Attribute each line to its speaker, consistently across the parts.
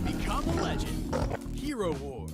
Speaker 1: Become a legend. Hero Wars.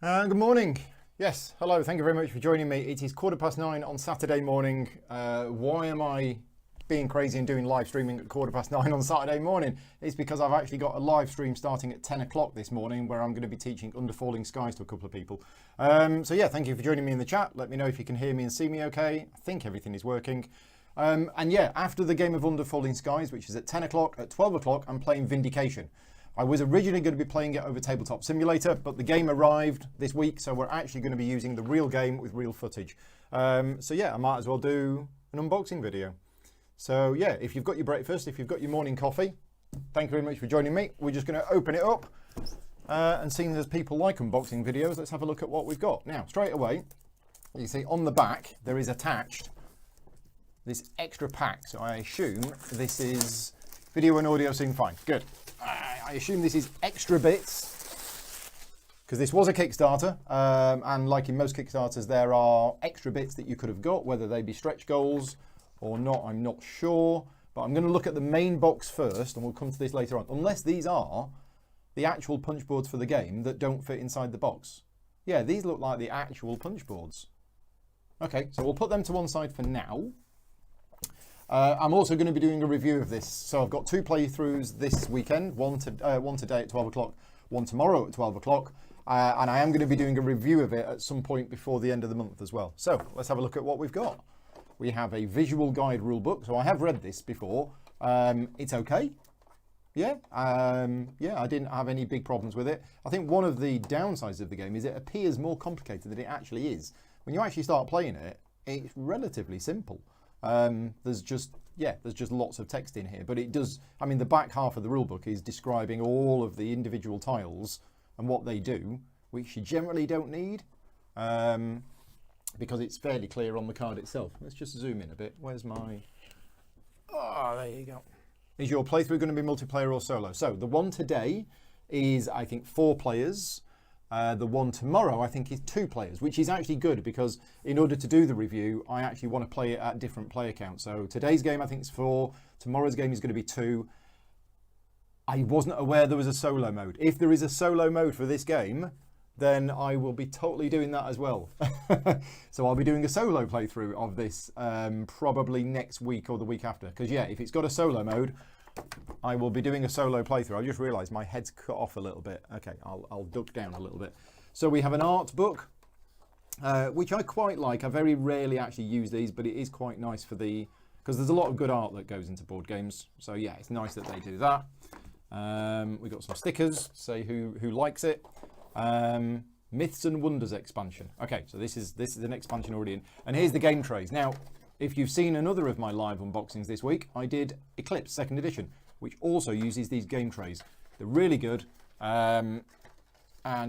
Speaker 2: Good morning. Yes, hello. Thank you very much for joining me. It is 9:15 on Saturday morning. Why am I being crazy and doing live streaming at 9:15 on Saturday morning? It's because I've actually got a live stream starting at 10 o'clock this morning where I'm going to be teaching Under Falling Skies to a couple of people. So yeah, thank you for joining me in the chat. Let me know if you can hear me and see me okay. I think everything is working. And yeah, after the game of Under Falling Skies, which is at 10 o'clock, at 12 o'clock, I'm playing Vindication. I was originally going to be playing it over Tabletop Simulator, but the game arrived this week, so we're actually going to be using the real game with real footage. So yeah, I might as well do an unboxing video. So yeah, if you've got your breakfast, if you've got your morning coffee, thank you very much for joining me. We're just going to open it up, and seeing as people like unboxing videos, let's have a look at what we've got. Now, straight away, you see on the back, there is attached this extra pack. So I assume this is video and audio sync fine. Good. I assume this is extra bits because this was a Kickstarter, and like in most Kickstarters, there are extra bits that you could have got, whether they be stretch goals or not, I'm not sure. But I'm going to look at the main box first, and we'll come to this later on, unless these are the actual punch boards for the game that don't fit inside the box. Yeah, these look like the actual punch boards. Okay, so we'll put them to one side for now. I'm also going to be doing a review of this. So I've got two playthroughs this weekend, one today at 12 o'clock, one tomorrow at 12 o'clock. And I am going to be doing a review of it at some point before the end of the month as well. So let's have a look at what we've got. We have a visual guide rulebook. So I have read this before. It's okay. Yeah, yeah, I didn't have any big problems with it. I think one of the downsides of the game is it appears more complicated than it actually is. When you actually start playing it, it's relatively simple. There's just lots of text in here, but it does, I mean, the back half of the rulebook is describing all of the individual tiles and what they do, which you generally don't need, because it's fairly clear on the card itself. Let's just zoom in a bit. Where's my, oh, there you go. Is your playthrough going to be multiplayer or solo? So the one today is, I think, 4 players. The one tomorrow, I think, is 2 players, which is actually good because in order to do the review, I actually want to play it at different player counts. So today's game, I think, is 4. Tomorrow's game is going to be 2. I wasn't aware there was a solo mode. If there is a solo mode for this game, then I will be totally doing that as well. So I'll be doing a solo playthrough of this probably next week or the week after. Because, yeah, if it's got a solo mode, I will be doing a solo playthrough. I just realised my head's cut off a little bit. Okay, I'll duck down a little bit. So we have an art book, which I quite like. I very rarely actually use these, but it is quite nice for because there's a lot of good art that goes into board games. So yeah, it's nice that they do that. We've got some stickers, say who likes it. Myths and Wonders expansion. Okay, so this is an expansion already in. And here's the game trays. Now, if you've seen another of my live unboxings this week, I did Eclipse 2nd edition, which also uses these game trays. They're really good. And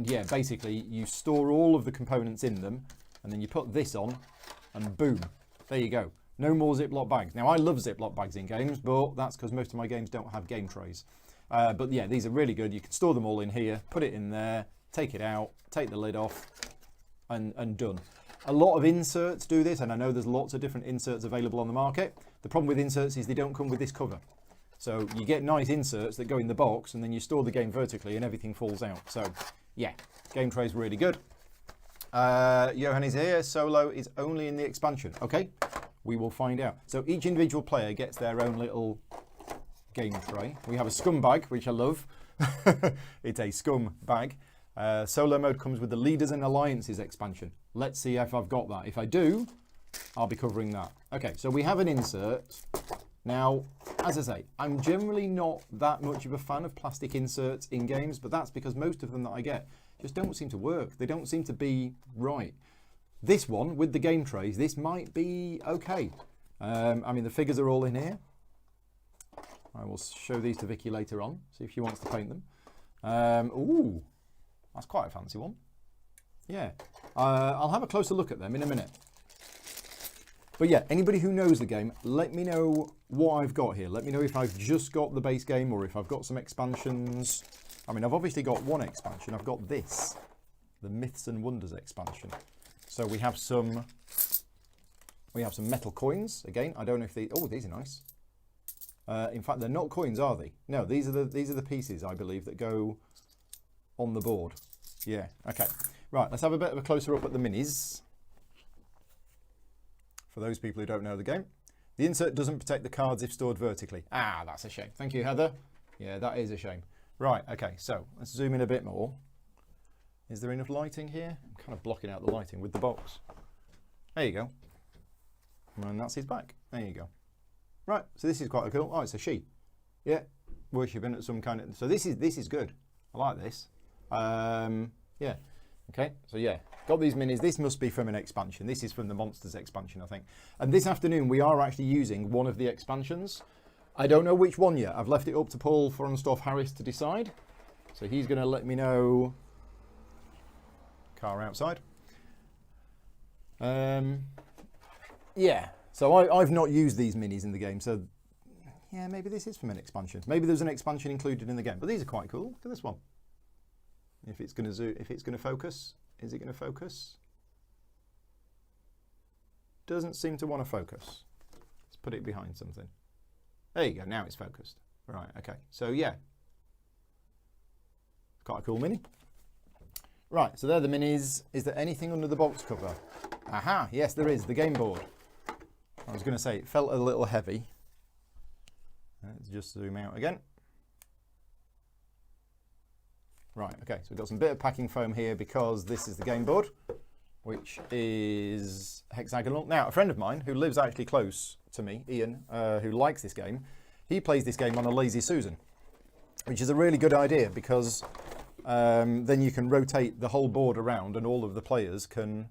Speaker 2: yeah, basically you store all of the components in them and then you put this on and boom, there you go. No more Ziploc bags. Now I love Ziploc bags in games, but that's because most of my games don't have game trays. But yeah, these are really good. You can store them all in here, put it in there, take it out, take the lid off and done. A lot of inserts do this, and I know there's lots of different inserts available on the market. The problem with inserts is they don't come with this cover. So you get nice inserts that go in the box, and then you store the game vertically and everything falls out. So yeah, game tray is really good. Johan is here. Solo is only in the expansion. Okay, we will find out. So each individual player gets their own little game tray. We have a scum bag, which I love. It's a scum bag. Solo mode comes with the Leaders and Alliances expansion. Let's see if I've got that. If I do, I'll be covering that. Okay, so we have an insert. Now, as I say, I'm generally not that much of a fan of plastic inserts in games, but that's because most of them that I get just don't seem to work. They don't seem to be right. This one, with the game trays, this might be okay. I mean, the figures are all in here. I will show these to Vicky later on, see if she wants to paint them. Ooh, that's quite a fancy one. Yeah, I'll have a closer look at them in a minute. But yeah, anybody who knows the game, let me know what I've got here. Let me know if I've just got the base game or if I've got some expansions. I mean, I've obviously got one expansion. I've got this, the Myths and Wonders expansion. So we have some metal coins. Again, I don't know if these are nice. In fact, they're not coins, are they? No, these are the pieces, I believe, that go on the board. Yeah, okay. Right, let's have a bit of a closer up at the minis. For those people who don't know the game. The insert doesn't protect the cards if stored vertically. Ah, that's a shame. Thank you, Heather. Yeah, that is a shame. Right, okay, so let's zoom in a bit more. Is there enough lighting here? I'm kind of blocking out the lighting with the box. There you go. And that's his back. There you go. Right, so this is quite cool. Oh, it's a she. Yeah, worshipping at some kind of... So this is good. I like this. Yeah. Okay, so yeah, got these minis. This must be from an expansion. This is from the Monsters expansion, I think. And this afternoon, we are actually using one of the expansions. I don't know which one yet. I've left it up to Paul Fronstoff Harris to decide. So he's going to let me know. Car outside. Yeah, so I've not used these minis in the game. So yeah, maybe this is from an expansion. Maybe there's an expansion included in the game. But these are quite cool. Look at this one. If it's going to focus, is it going to focus? Doesn't seem to want to focus. Let's put it behind something. There you go. Now it's focused. Right. Okay. So yeah, quite a cool mini. Right. So they're the minis. Is there anything under the box cover? Aha. Yes, there is. The game board. I was going to say it felt a little heavy. Let's just zoom out again. Right, okay, so we've got some bit of packing foam here because this is the game board, which is hexagonal. Now, a friend of mine who lives actually close to me, Ian, who likes this game, he plays this game on a Lazy Susan, which is a really good idea because then you can rotate the whole board around and all of the players can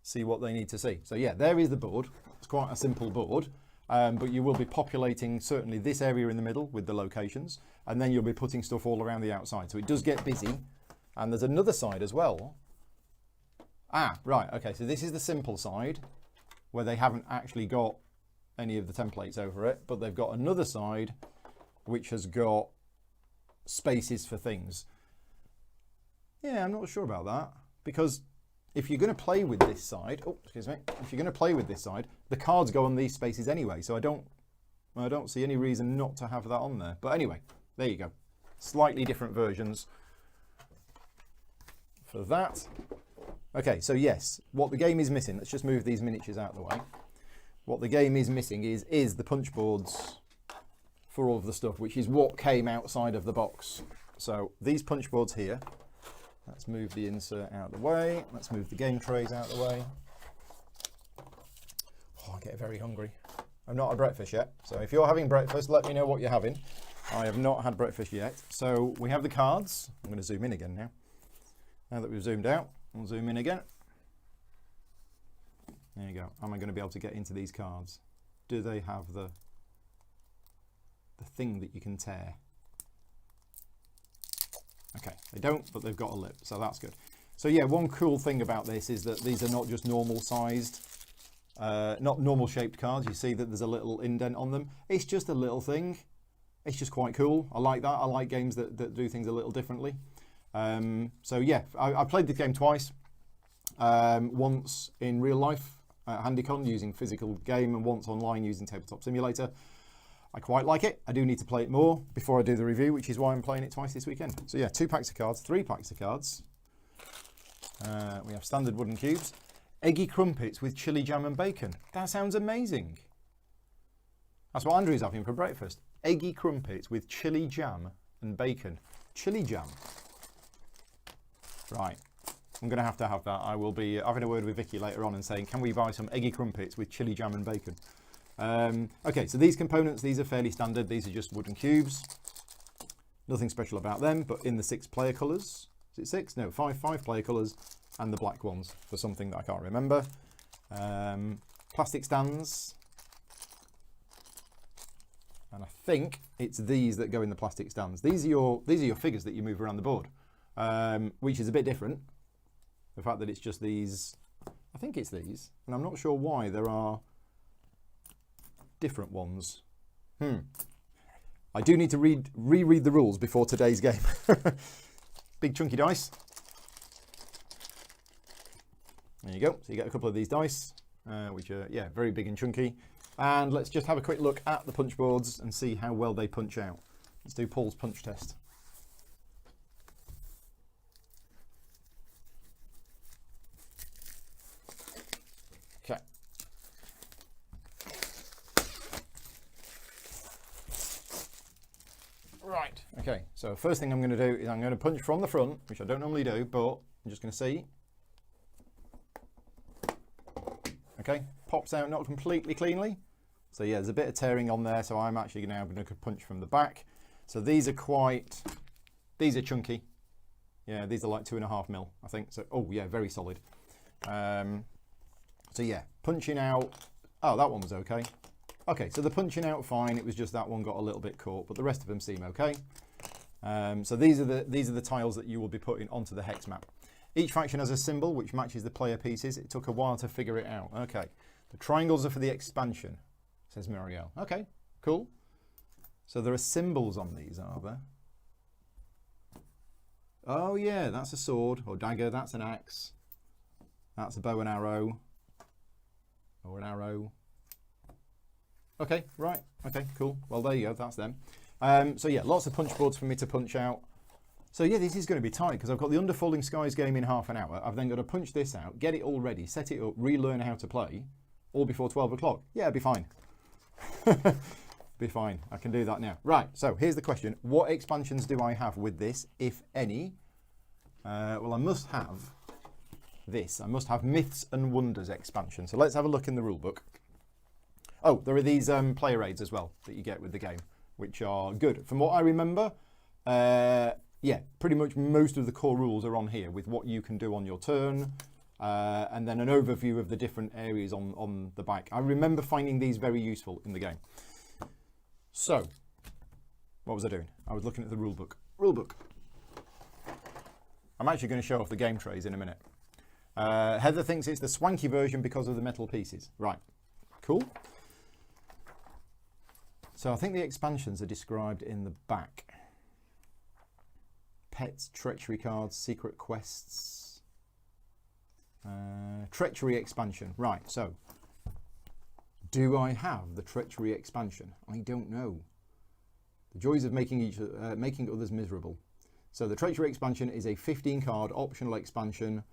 Speaker 2: see what they need to see. So yeah, there is the board. It's quite a simple board. But you will be populating certainly this area in the middle with the locations, and then you'll be putting stuff all around the outside. So it does get busy. And there's another side as well. Ah, right, okay, so this is the simple side where they haven't actually got any of the templates over it, but they've got another side which has got spaces for things. Yeah, I'm not sure about that, because if you're going to play with this side, oh, excuse me, if you're going to play with this side, the cards go on these spaces anyway, so I don't see any reason not to have that on there. But anyway, there you go. Slightly different versions for that. Okay, so yes, what the game is missing, let's just move these miniatures out of the way. What the game is missing is the punch boards for all of the stuff, which is what came outside of the box. So these punch boards here, let's move the insert out of the way. Let's move the game trays out of the way. Oh, I get very hungry. I've not had breakfast yet. So if you're having breakfast, let me know what you're having. I have not had breakfast yet. So we have the cards. I'm going to zoom in again now. Now that we've zoomed out, we'll zoom in again. There you go. Am I going to be able to get into these cards? Do they have the thing that you can tear? Okay, they don't, but they've got a lip, so that's good. So yeah, one cool thing about this is that these are not just normal sized, not normal shaped cards. You see that there's a little indent on them. It's just a little thing. It's just quite cool. I like that. I like games that do things a little differently. So yeah, I played this game twice. Once in real life at HandyCon using physical game, and once online using Tabletop Simulator. I quite like it. I do need to play it more before I do the review, which is why I'm playing it twice this weekend. So yeah, 2 packs of cards, 3 packs of cards. We have standard wooden cubes. Eggy crumpets with chili jam and bacon. That sounds amazing. That's what Andrew's having for breakfast. Eggy crumpets with chili jam and bacon. Chili jam. Right. I'm going to have that. I will be having a word with Vicky later on and saying, can we buy some eggy crumpets with chili jam and bacon? Okay, so these components, these are fairly standard. These are just wooden cubes. Nothing special about them, but in the 6 player colours. Is it 6? No, 5 player colours, and the black ones for something that I can't remember. Plastic stands. And I think it's these that go in the plastic stands. These are your figures that you move around the board, which is a bit different. The fact that it's just these, I think it's these, and I'm not sure why there are different ones. I do need to reread the rules before today's game. Big chunky dice. There you go. So you get a couple of these dice, which are, yeah, very big and chunky. And let's just have a quick look at the punch boards and see how well they punch out. Let's do Paul's punch test. Okay. Right, okay, so first thing I'm going to do is I'm going to punch from the front, which I don't normally do, but I'm just going to see. Okay, pops out not completely cleanly. So yeah, there's a bit of tearing on there, so I'm actually now going to punch from the back. So these are chunky. Yeah, these are like 2.5 mil, I think. So, oh yeah, very solid. So yeah, punching out, oh, that one was okay. Okay, so the punching out fine, it was just that one got a little bit caught, but the rest of them seem okay. So these are the tiles that you will be putting onto the hex map. Each faction has a symbol which matches the player pieces. It took a while to figure it out. Okay, the triangles are for the expansion, says Muriel. Okay, cool. So there are symbols on these, are there? Oh yeah, that's a sword or dagger, that's an axe. That's a bow and arrow. Or an arrow. Okay, right, okay, cool. Well, there you go, that's them. So yeah, lots of punch boards for me to punch out. So yeah, this is going to be tight because I've got the Underfalling Skies game in half an hour. I've then got to punch this out, get it all ready, set it up, relearn how to play, all before 12 o'clock. Yeah, it'll be fine. Be fine, I can do that now. Right, so here's the question. What expansions do I have with this, if any? Well, I must have this. I must have Myths and Wonders expansion. So let's have a look in the rulebook. Oh, there are these player aids as well that you get with the game, which are good. From what I remember, yeah, pretty much most of the core rules are on here with what you can do on your turn, and then an overview of the different areas on the back. I remember finding these very useful in the game. So, what was I doing? I was looking at the rulebook. Rulebook. I'm actually going to show off the game trays in a minute. Heather thinks it's the swanky version because of the metal pieces. Right, cool. So I think the expansions are described in the back. pets, treachery cards, secret quests, treachery expansion. Right, so do I have the treachery expansion? I don't know. The joys of making others miserable. So the treachery expansion is a 15 card optional expansion.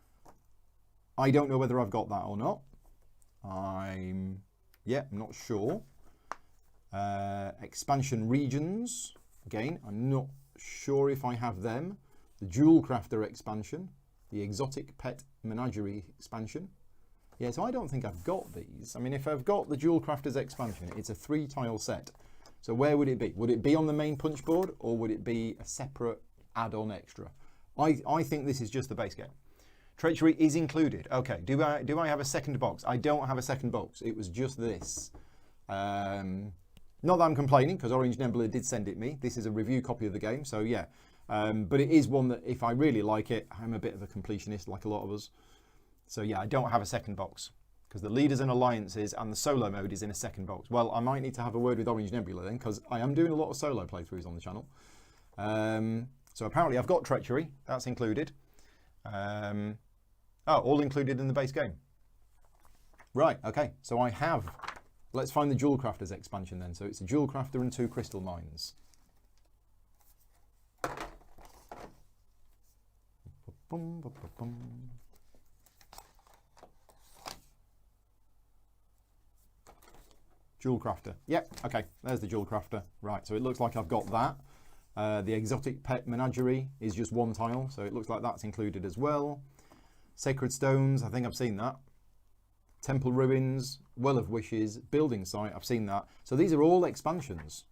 Speaker 2: I don't know whether I've got that or not. I'm not sure. Expansion regions. Again, I'm not sure if I have them. The Jewel Crafter expansion. The Exotic Pet Menagerie expansion. Yeah, so I don't think I've got these. I mean, if I've got the Jewel Crafters expansion, it's a 3-tile set. So where would it be? Would it be on the main punch board, or would it be a separate add-on extra? I think this is just the base game. Treachery is included. Okay, do I have a second box? I don't have a second box. It was just this. Not that I'm complaining, because Orange Nebula did send it me. This is a review copy of the game, so yeah. But it is one that if I really like it, I'm a bit of a completionist like a lot of us. So yeah, I don't have a second box because the leaders and alliances and the solo mode is in a second box. Well, I might need to have a word with Orange Nebula then, because I am doing a lot of solo playthroughs on the channel. So apparently I've got Treachery, that's included. All included in the base game. Right, okay, so I have, let's find the Jewel Crafters expansion then. So it's a Jewel Crafter and 2 Crystal Mines. Jewel Crafter. Yep, okay, there's the Jewel Crafter. Right, so it looks like I've got that. The Exotic Pet Menagerie is just 1 tile, so it looks like that's included as well. Sacred Stones, I think I've seen that. Temple Ruins, Well of Wishes, Building Site, I've seen that. So these are all expansions.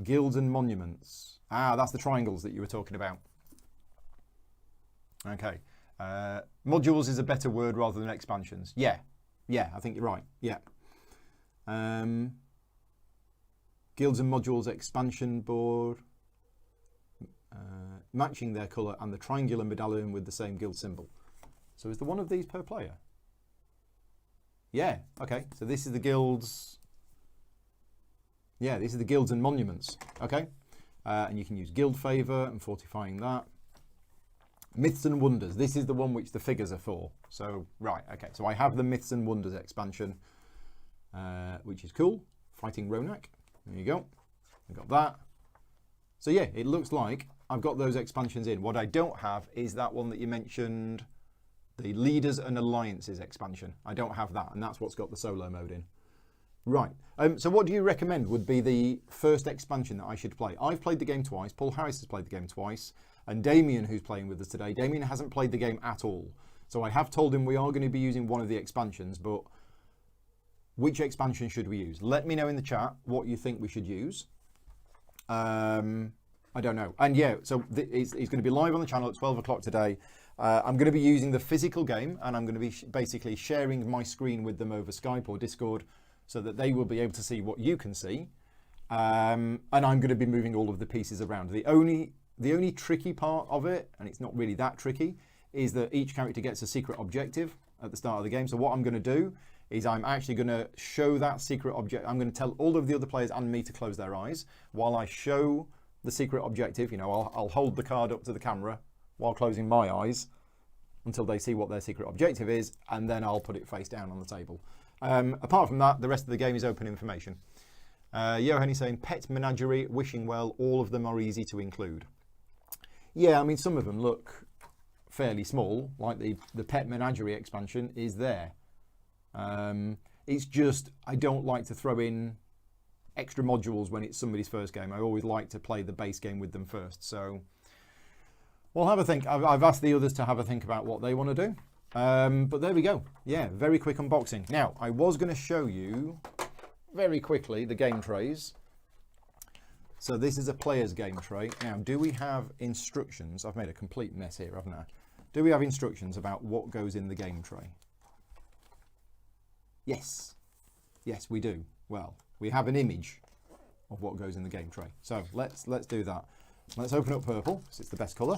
Speaker 2: Guilds and Monuments. Ah, that's the triangles that you were talking about. Okay. Modules is a better word rather than expansions. Yeah, I think you're right. Yeah. Guilds and Modules expansion board. Matching their colour and the triangular medallion with the same guild symbol. So is there one of these per player? Yeah, okay. So this is the guilds. Yeah, these are the guilds and monuments. Okay. And you can use guild favour and fortifying that. Myths and Wonders. This is the one which the figures are for. So, right, okay. So I have the Myths and Wonders expansion, which is cool. Fighting Ronak. There you go. I got that. So yeah, it looks like I've got those expansions in. What I don't have is that one that you mentioned, the Leaders and Alliances expansion. I don't have that, and that's what's got the solo mode in. Right. So what do you recommend would be the first expansion that I should play? I've played the game twice. Paul Harris has played the game twice. And Damien, who's playing with us today, Damien hasn't played the game at all. So I have told him we are going to be using one of the expansions, but which expansion should we use? Let me know in the chat what you think we should use. I don't know. And yeah, so he's going to be live on the channel at 12 o'clock today. I'm going to be using the physical game, and I'm going to be basically sharing my screen with them over Skype or Discord so that they will be able to see what you can see. And I'm going to be moving all of the pieces around. The only tricky part of it, and it's not really that tricky, is that each character gets a secret objective at the start of the game. So what I'm going to do is I'm actually going to show that secret objective. I'm going to tell all of the other players and me to close their eyes while I show the secret objective. You know, I'll hold the card up to the camera while closing my eyes until they see what their secret objective is, and then I'll put it face down on the table. Apart from that, the rest of the game is open information. Johan is saying, Pet Menagerie, Wishing Well, all of them are easy to include. Yeah, I mean, some of them look fairly small, like the Pet Menagerie expansion is there. It's just, I don't like to throw in extra modules when it's somebody's first game. I always like to play the base game with them first. So we'll have a think. I've asked the others to have a think about what they want to do. But there we go. Yeah, very quick unboxing. Now, I was going to show you very quickly the game trays. So this is a player's game tray. Now, do we have instructions? I've made a complete mess here, haven't I? Do we have instructions about what goes in the game tray? Yes. Yes, we do. Well, we have an image of what goes in the game tray. So let's do that. Let's open up purple, because it's the best colour.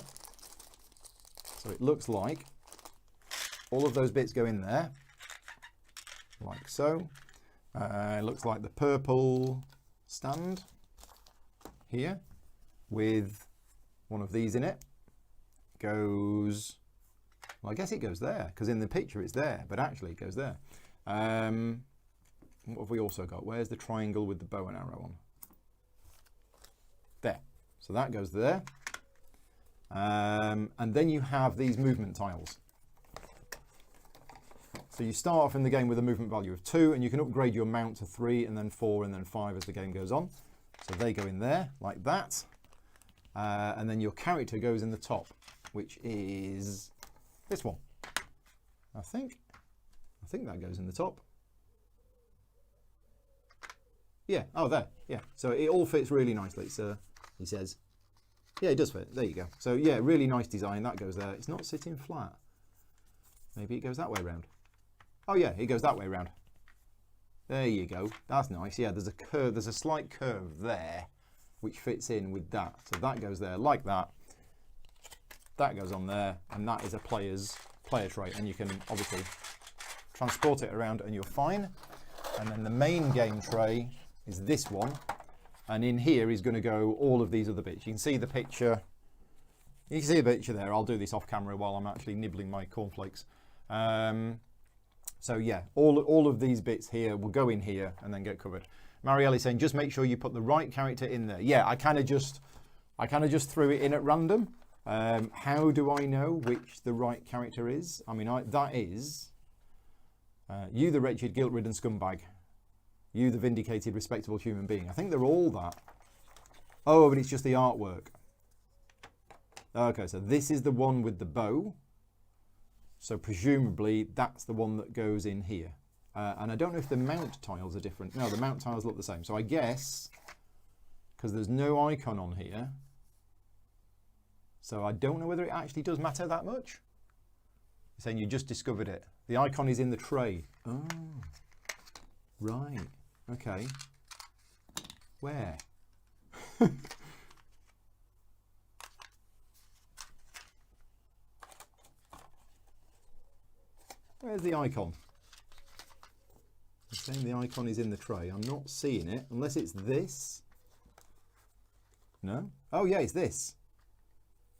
Speaker 2: So it looks like all of those bits go in there, like so. It looks like the purple stand here with one of these in it. goes, well, I guess it goes there, because in the picture it's there, but actually it goes there. What have we also got? Where's the triangle with the bow and arrow on? There. So that goes there. And then you have these movement tiles. So you start off in the game with a movement value of 2, and you can upgrade your mount to 3, and then 4, and then 5 as the game goes on. So they go in there, like that. And then your character goes in the top, which is this one. I think that goes in the top. Yeah, oh, there, yeah. So it all fits really nicely, so he says. Yeah, it does fit. There you go. So yeah, really nice design. That goes there. It's not sitting flat. Maybe it goes that way around. Oh yeah, it goes that way around. There you go. That's nice. Yeah, there's a curve. There's a slight curve there, which fits in with that. So that goes there like that. That goes on there, and that is a player tray, and you can obviously transport it around, and you're fine. And then the main game tray is this one. And in here is going to go all of these other bits. You can see the picture. You can see a picture there. I'll do this off camera while I'm actually nibbling my cornflakes. So yeah, all of these bits here will go in here and then get covered. Marielle's saying, just make sure you put the right character in there. Yeah, I kind of just threw it in at random. How do I know which the right character is? I mean, that is you, the wretched, guilt-ridden scumbag. You, the vindicated, respectable human being. I think they're all that. Oh, but it's just the artwork. Okay, so this is the one with the bow. So presumably that's the one that goes in here. And I don't know if the mount tiles are different. No, the mount tiles look the same. So I guess, because there's no icon on here, so I don't know whether it actually does matter that much. You're saying you just discovered it. The icon is in the tray. Oh, right. Okay. Where? Where's the icon? It's saying the icon is in the tray. I'm not seeing it, unless it's this. No? Oh yeah, it's this.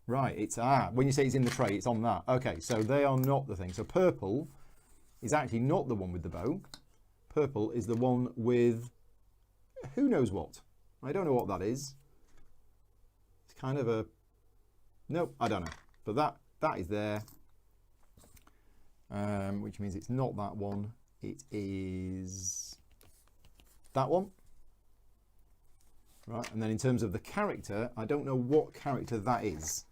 Speaker 2: Right, it's, when you say it's in the tray, it's on that. Okay, so they are not the thing. So purple is actually not the one with the bow. Purple is the one with who knows what. I don't know what that is. It's kind of a, nope, I don't know. But that is there, which means it's not that one. It is that one. Right, and then in terms of the character, I don't know what character that is.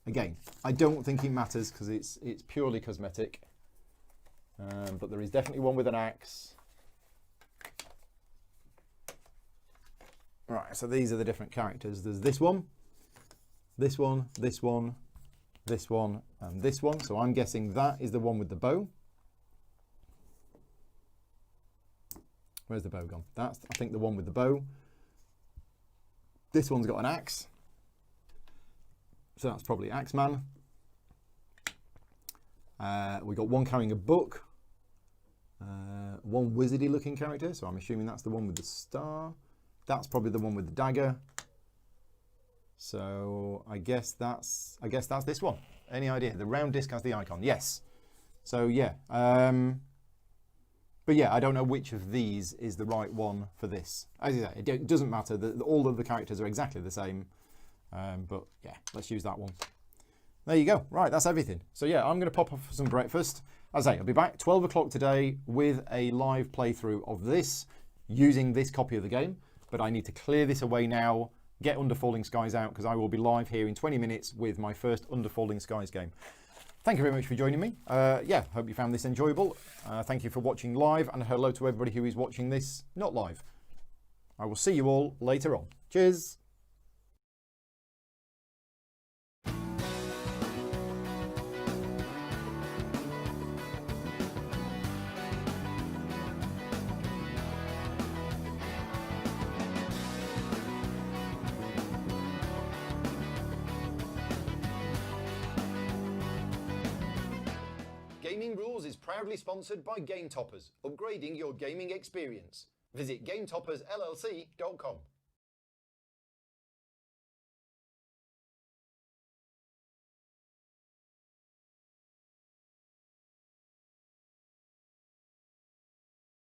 Speaker 2: Again, I don't think it matters because it's purely cosmetic. But there is definitely one with an axe. Right, so these are the different characters. There's this one, this one, this one, this one, and this one. So I'm guessing that is the one with the bow. Where's the bow gone? That's, I think, the one with the bow. This one's got an axe. So that's probably Axeman. We got one carrying a book. One wizardy looking character, so I'm assuming that's the one with the star. That's probably the one with the dagger. So I guess that's this one. Any idea? The round disc has the icon. Yes. So yeah. But yeah, I don't know which of these is the right one for this. As you say, it doesn't matter. All of the characters are exactly the same. But yeah, let's use that one. There you go. Right, that's everything. So yeah, I'm going to pop off for some breakfast. As I say, I'll be back 12 o'clock today with a live playthrough of this using this copy of the game. But I need to clear this away now, get Under Falling Skies out, because I will be live here in 20 minutes with my first Under Falling Skies game. Thank you very much for joining me. Yeah, hope you found this enjoyable. Thank you for watching live, and hello to everybody who is watching this not live. I will see you all later on. Cheers. Gaming Rules is proudly sponsored by Game Toppers, upgrading your gaming experience. Visit GameToppersLLC.com.